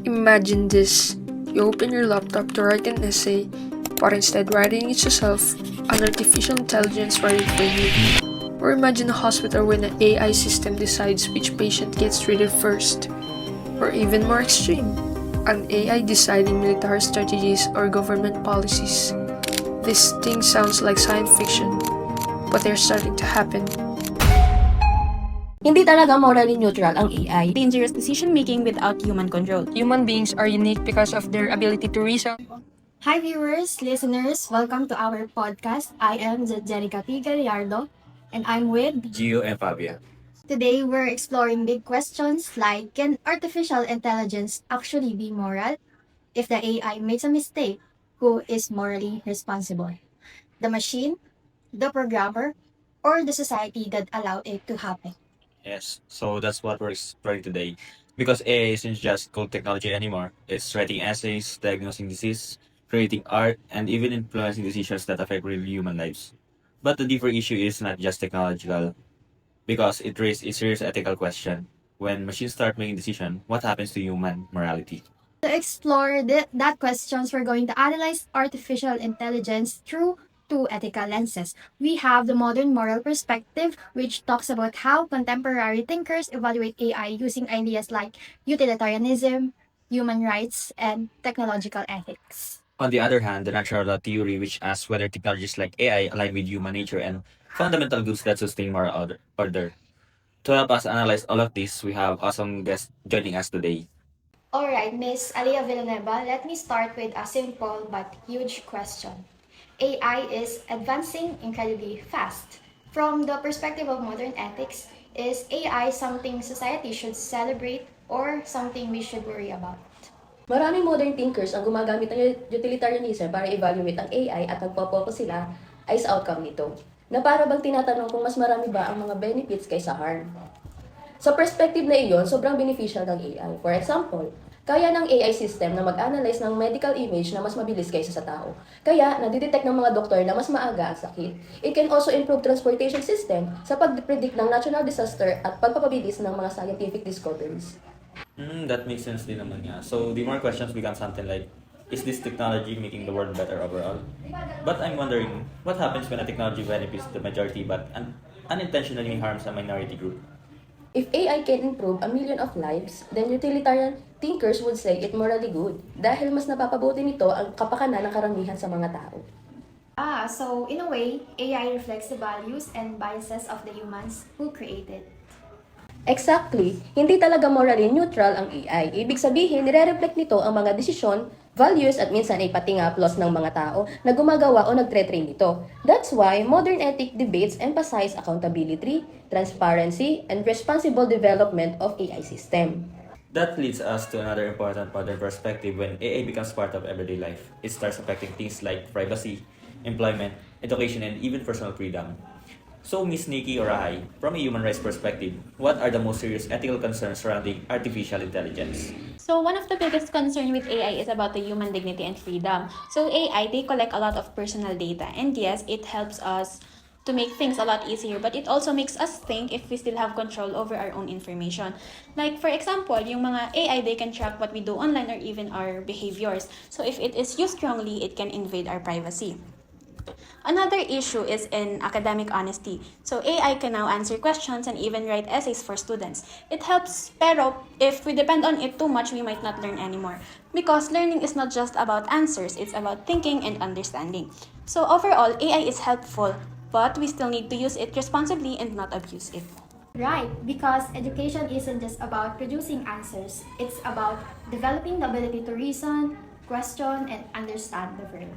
Imagine this. You open your laptop to write an essay, but instead writing it yourself, an artificial intelligence writes it for you. Or imagine a hospital when an AI system decides which patient gets treated first. Or even more extreme, an AI deciding military strategies or government policies. This thing sounds like science fiction, but they're starting to happen. Hindi talaga morally neutral ang AI. Dangerous decision-making without human control. Human beings are unique because of their ability to reason. Hi viewers, listeners, welcome to our podcast. I am Jenica P. Gallardo and I'm with Gio and Fabia. Today we're exploring big questions like can artificial intelligence actually be moral? If the AI makes a mistake, who is morally responsible? The machine, the programmer, or the society that allowed it to happen? Yes, so that's what we're exploring today. Because AI isn't just cool technology anymore. It's writing essays, diagnosing disease, creating art, and even influencing decisions that affect real human lives. But the deeper issue is not just technological, because it raises a serious ethical question. When machines start making decisions, what happens to human morality? To explore that questions, we're going to analyze artificial intelligence through two ethical lenses. We have the modern moral perspective, which talks about how contemporary thinkers evaluate AI using ideas like utilitarianism, human rights, and technological ethics. On the other hand, the natural law theory, which asks whether technologies like AI align with human nature and fundamental goods that sustain moral order. To help us analyze all of this, we have awesome guests joining us today. Alright, Miss Alia Villanueva, let me start with a simple but huge question. AI is advancing incredibly fast. From the perspective of modern ethics, is AI something society should celebrate or something we should worry about? Maraming modern thinkers ang gumagamit ng utilitarianism para evaluate ang AI at nagpo-focus sila ay sa outcome nito. Na para bang tinatanong kung mas marami ba ang mga benefits kaysa harm. Sa perspective na iyon, sobrang beneficial ng AI. For example, kaya ng AI system na mag-analyze ng medical image na mas mabilis kaysa sa tao. Kaya, nadidetect ng mga doktor na mas maaga ang sakit. It can also improve transportation system sa pag-predict ng natural disaster at pagpapabilis ng mga scientific discoveries. That makes sense din naman nga. So, the more questions become something like, is this technology making the world better overall? But I'm wondering, what happens when a technology benefits the majority but unintentionally harms a minority group? If AI can improve a million of lives, then utilitarian thinkers would say it morally good dahil mas napapabuti nito ang kapakanan ng karamihan sa mga tao. So in a way, AI reflects the values and biases of the humans who created. Exactly, hindi talaga morally neutral ang AI. Ibig sabihin, nire-reflect nito ang mga desisyon, values at minsan ay pati nga flaws ng mga tao na gumagawa o nagtre-train nito. That's why modern ethic debates emphasize accountability, transparency, and responsible development of AI system. That leads us to another important modern perspective when AI becomes part of everyday life. It starts affecting things like privacy, employment, education, and even personal freedom. So, Miss Nikki or Ahay, from a human rights perspective, what are the most serious ethical concerns surrounding artificial intelligence? So one of the biggest concern with AI is about the human dignity and freedom. So AI, they collect a lot of personal data. And yes, it helps us to make things a lot easier, but it also makes us think if we still have control over our own information. Like for example, yung mga AI, they can track what we do online or even our behaviors. So if it is used wrongly, it can invade our privacy. Another issue is in academic honesty. So AI can now answer questions and even write essays for students. It helps, pero if we depend on it too much, we might not learn anymore. Because learning is not just about answers, it's about thinking and understanding. So overall, AI is helpful, but we still need to use it responsibly and not abuse it. Right, because education isn't just about producing answers. It's about developing the ability to reason, question, and understand the world.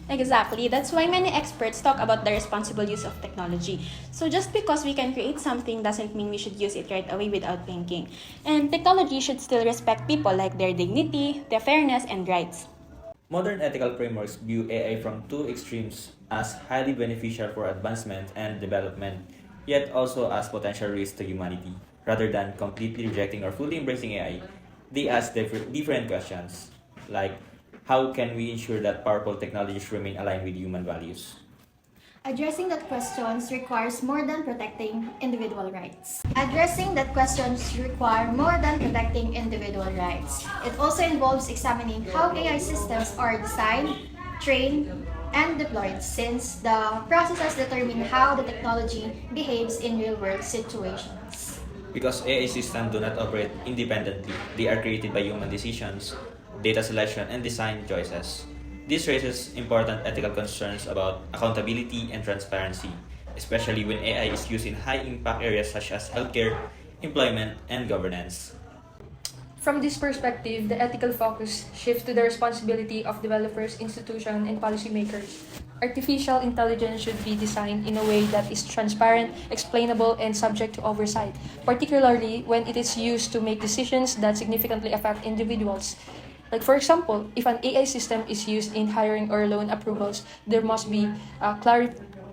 Exactly. That's why many experts talk about the responsible use of technology. So just because we can create something doesn't mean we should use it right away without thinking. And technology should still respect people like their dignity, their fairness, and rights. Modern ethical frameworks view AI from two extremes as highly beneficial for advancement and development, yet also as potential risk to humanity. Rather than completely rejecting or fully embracing AI, they ask different questions, like how can we ensure that powerful technologies remain aligned with human values? Addressing that questions requires more than protecting individual rights. Addressing that questions require more than protecting individual individual rights. It also involves examining how AI systems are designed, trained, and deployed, since the processes determine how the technology behaves in real-world situations. Because AI systems do not operate independently, they are created by human decisions, data selection, and design choices. This raises important ethical concerns about accountability and transparency, especially when AI is used in high-impact areas such as healthcare, employment, and governance. From this perspective, the ethical focus shifts to the responsibility of developers, institutions, and policymakers. Artificial intelligence should be designed in a way that is transparent, explainable, and subject to oversight, particularly when it is used to make decisions that significantly affect individuals. Like, for example, if an AI system is used in hiring or loan approvals, there must be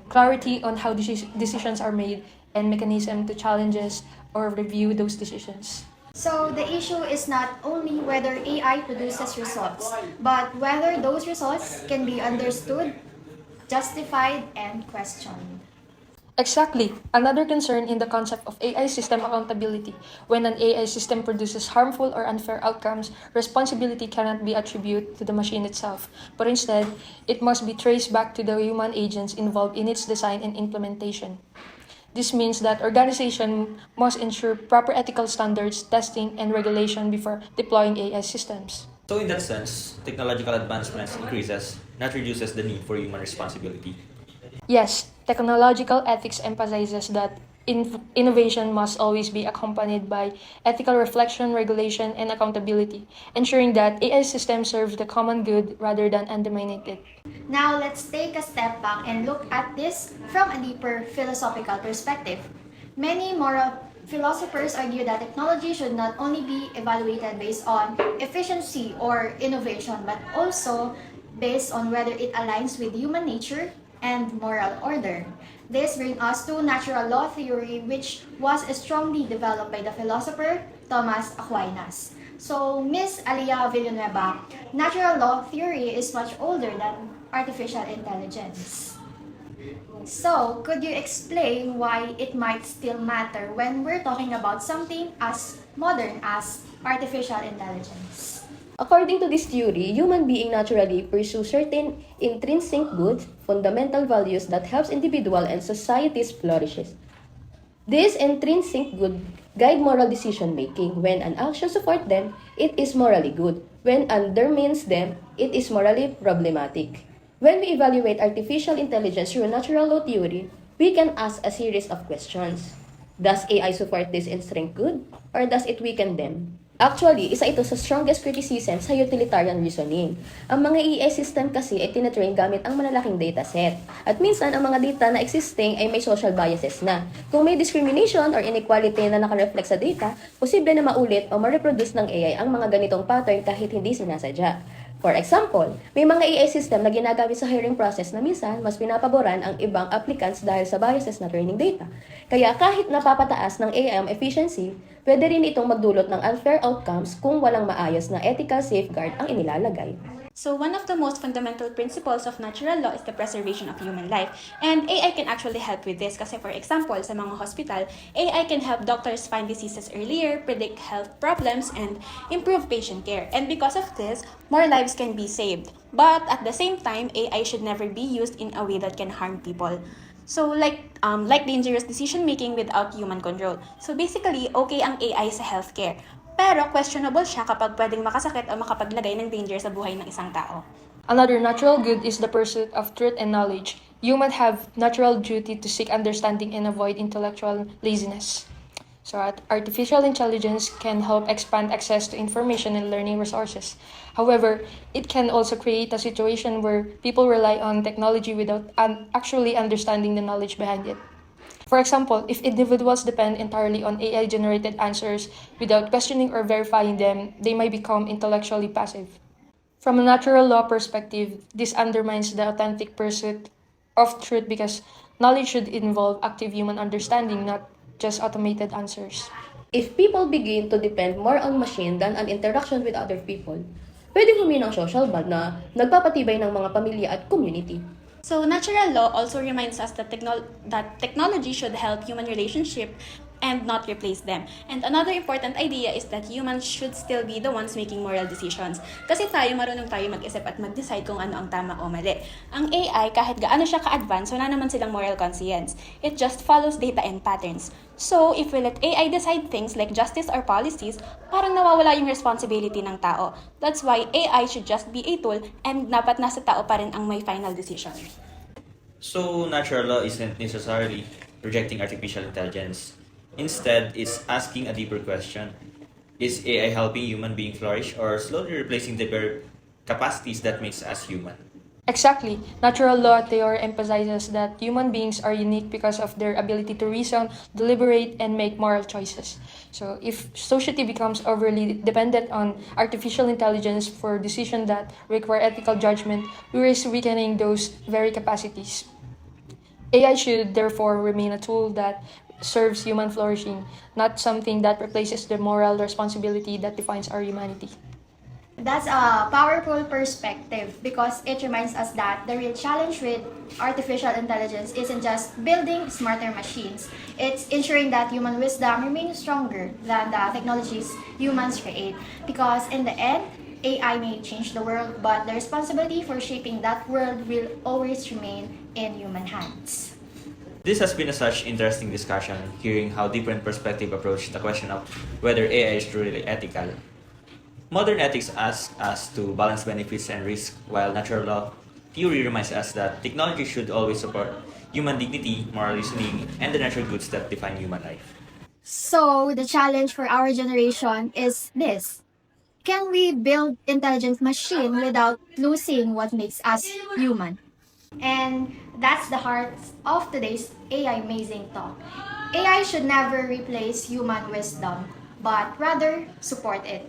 clarity on how decisions are made and mechanism to challenges or review those decisions. So the issue is not only whether AI produces results, but whether those results can be understood, justified, and questioned. Exactly. Another concern in the concept of AI system accountability. When an AI system produces harmful or unfair outcomes, responsibility cannot be attributed to the machine itself, but instead, it must be traced back to the human agents involved in its design and implementation. This means that organizations must ensure proper ethical standards, testing, and regulation before deploying AI systems. So in that sense, technological advancements increases, not reduces the need for human responsibility. Yes, technological ethics emphasizes that innovation must always be accompanied by ethical reflection, regulation, and accountability, ensuring that AI systems serve the common good rather than undermine it. Now let's take a step back and look at this from a deeper philosophical perspective. Many moral philosophers argue that technology should not only be evaluated based on efficiency or innovation, but also based on whether it aligns with human nature and moral order. This brings us to natural law theory, which was strongly developed by the philosopher Thomas Aquinas. So, Miss Alia Villanueva, natural law theory is much older than artificial intelligence. So, could you explain why it might still matter when we're talking about something as modern as artificial intelligence? According to this theory, human beings naturally pursue certain intrinsic goods, fundamental values that helps individual and societies flourishes. These intrinsic good guide moral decision making. When an action supports them, it is morally good. When undermines them, it is morally problematic. When we evaluate artificial intelligence through natural law theory, we can ask a series of questions. Does AI support this intrinsic good, or does it weaken them? Actually, isa ito sa strongest criticism sa utilitarian reasoning. Ang mga AI system kasi ay tinatrain gamit ang malalaking dataset. At minsan, ang mga data na existing ay may social biases na. Kung may discrimination or inequality na nakareflect sa data, posible na maulit o ma-reproduce ng AI ang mga ganitong pattern kahit hindi sinasadya. For example, may mga AI system na ginagamit sa hiring process na minsan mas pinapaboran ang ibang applicants dahil sa biases na training data. Kaya kahit napapataas ng AI ang efficiency, pwede rin itong magdulot ng unfair outcomes kung walang maayos na ethical safeguard ang inilalagay. So one of the most fundamental principles of natural law is the preservation of human life. And AI can actually help with this kasi for example, sa mga hospital, AI can help doctors find diseases earlier, predict health problems, and improve patient care. And because of this, more lives can be saved. But at the same time, AI should never be used in a way that can harm people. So like dangerous decision making without human control. So basically, okay ang AI sa healthcare. Pero questionable siya kapag pwedeng makasakit o makapaglagay ng danger sa buhay ng isang tao. Another natural good is the pursuit of truth and knowledge. Humans have natural duty to seek understanding and avoid intellectual laziness. So artificial intelligence can help expand access to information and learning resources. However, it can also create a situation where people rely on technology without actually understanding the knowledge behind it. For example, if individuals depend entirely on AI-generated answers without questioning or verifying them, they might become intellectually passive. From a natural law perspective, this undermines the authentic pursuit of truth because knowledge should involve active human understanding, not just automated answers. If people begin to depend more on machine than on interaction with other people, pwedeng humina ang social bond na nagpapatibay ng mga pamilya at community. So natural law also reminds us that technology should help human relationship, and not replace them. And another important idea is that humans should still be the ones making moral decisions. Kasi marunong tayo mag-isip at mag-decide kung ano ang tama o mali. Ang AI, kahit gaano siya ka-advance, wala naman silang moral conscience. It just follows data and patterns. So, if we let AI decide things like justice or policies, parang nawawala yung responsibility ng tao. That's why AI should just be a tool and dapat nasa tao pa rin ang may final decision. So, natural law isn't necessarily rejecting artificial intelligence. Instead, it's asking a deeper question. Is AI helping human being flourish or slowly replacing the bare capacities that makes us human? Exactly. Natural law theory emphasizes that human beings are unique because of their ability to reason, deliberate, and make moral choices. So, if society becomes overly dependent on artificial intelligence for decisions that require ethical judgment, we risk weakening those very capacities. AI should therefore remain a tool that serves human flourishing, not something that replaces the moral responsibility that defines our humanity. That's a powerful perspective because it reminds us that the real challenge with artificial intelligence isn't just building smarter machines, it's ensuring that human wisdom remains stronger than the technologies humans create. Because in the end, AI may change the world, but the responsibility for shaping that world will always remain in human hands. This has been a such interesting discussion, hearing how different perspectives approach the question of whether AI is truly ethical. Modern ethics asks us to balance benefits and risk, while natural law theory reminds us that technology should always support human dignity, moral reasoning, and the natural goods that define human life. So, the challenge for our generation is this. Can we build intelligent machine without losing what makes us human? And that's the heart of today's AI Amazing Talk. AI should never replace human wisdom, but rather support it.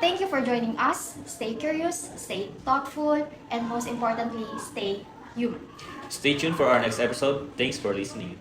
Thank you for joining us. Stay curious, stay thoughtful, and most importantly, stay human. Stay tuned for our next episode. Thanks for listening.